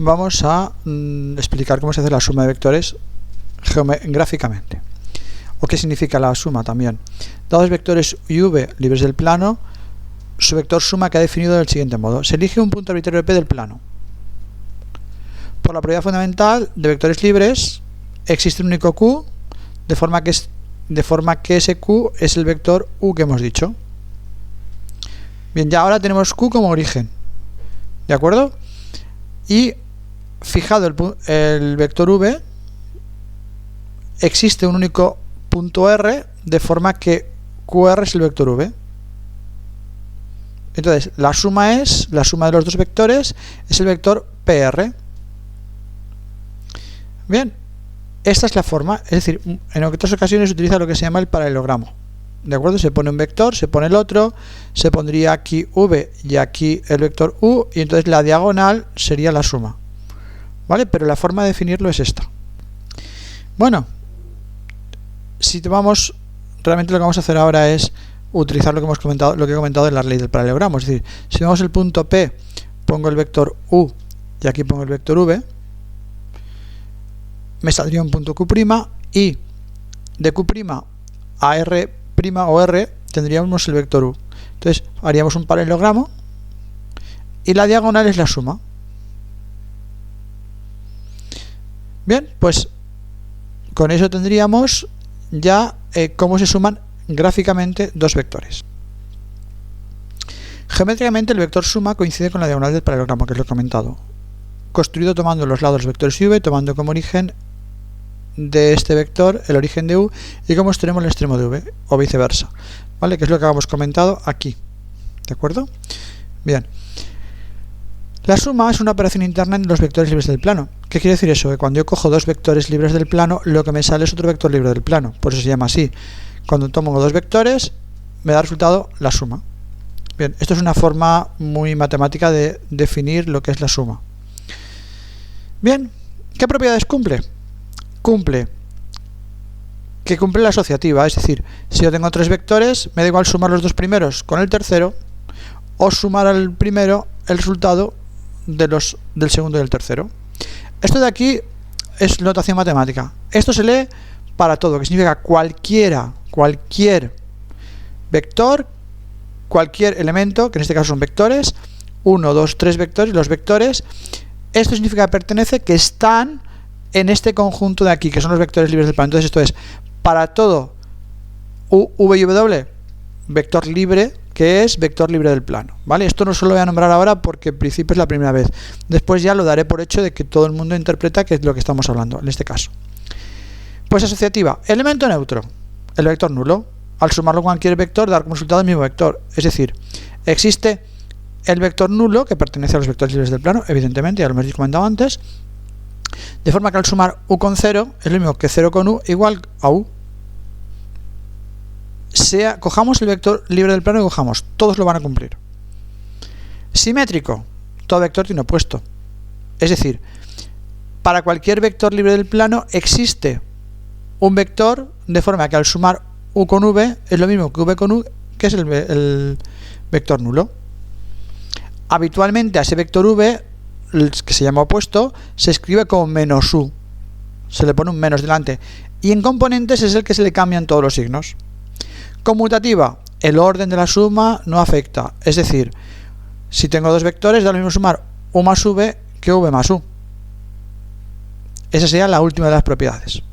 vamos a explicar cómo se hace la suma de vectores gráficamente. O qué significa la suma también. Dados vectores y v libres del plano, su vector suma queda definido del siguiente modo. Se elige un punto arbitrario P del plano. Por la propiedad fundamental de vectores libres, existe un único Q, de forma que ese Q es el vector U que hemos dicho. Bien, ya ahora tenemos Q como origen, ¿de acuerdo? Y fijado el vector V, existe un único punto R, de forma que QR es el vector V. Entonces, la suma de los dos vectores es el vector PR. Bien, esta es la forma, es decir, en otras ocasiones se utiliza lo que se llama el paralelogramo. ¿De acuerdo? Se pone un vector, se pone el otro, se pondría aquí V y aquí el vector U, y entonces la diagonal sería la suma. ¿Vale? Pero la forma de definirlo es esta. Bueno, si tomamos, realmente lo que vamos a hacer ahora es utilizar lo que he comentado de la ley del paralelogramo. Es decir, si vemos el punto P, pongo el vector U y aquí pongo el vector V, me saldría un punto Q' y de Q' a R' o R tendríamos el vector U. Entonces haríamos un paralelogramo y la diagonal es la suma. Bien, pues con eso tendríamos ya cómo se suman gráficamente dos vectores. Geométricamente el vector suma coincide con la diagonal del paralelogramo, que es lo comentado, construido tomando los lados vectores V, tomando como origen de este vector el origen de U y como extremo el extremo de V, o viceversa, ¿vale? Que es lo que habíamos comentado aquí, ¿de acuerdo? Bien, la suma es una operación interna en los vectores libres del plano. ¿Qué quiere decir eso? Que cuando yo cojo dos vectores libres del plano, lo que me sale es otro vector libre del plano, por eso se llama así. Cuando tomo dos vectores, me da resultado la suma. Bien, esto es una forma muy matemática de definir lo que es la suma. Bien, ¿qué propiedades cumple? Cumple la asociativa, es decir, si yo tengo tres vectores, me da igual sumar los dos primeros con el tercero o sumar al primero el resultado del segundo y del tercero. Esto de aquí es notación matemática. Esto se lee para todo, que significa cualquier vector, cualquier elemento, que en este caso son vectores, 1, 2, 3 vectores, los vectores, esto significa que pertenece, que están en este conjunto de aquí, que son los vectores libres del plano. Entonces esto es para todo V y W, vector libre, que es vector libre del plano, ¿vale? Esto no se lo voy a nombrar ahora porque en principio es la primera vez. Después ya lo daré por hecho de que todo el mundo interpreta que es lo que estamos hablando en este caso. Pues asociativa, elemento neutro, el vector nulo. Al sumarlo con cualquier vector, dar como resultado el mismo vector. Es decir, existe el vector nulo, que pertenece a los vectores libres del plano, evidentemente, ya lo hemos comentado antes, de forma que al sumar U con 0 es lo mismo que 0 con U igual a U. Cojamos el vector libre del plano y cojamos, todos lo van a cumplir. Simétrico, todo vector tiene opuesto. Es decir, para cualquier vector libre del plano existe un vector, de forma que al sumar U con V es lo mismo que V con U, que es el vector nulo. Habitualmente a ese vector V, que se llama opuesto, se escribe como menos U, se le pone un menos delante, y en componentes es el que se le cambian todos los signos. Conmutativa, el orden de la suma no afecta, es decir, si tengo dos vectores da lo mismo sumar U más V que V más U. Esa sería la última de las propiedades.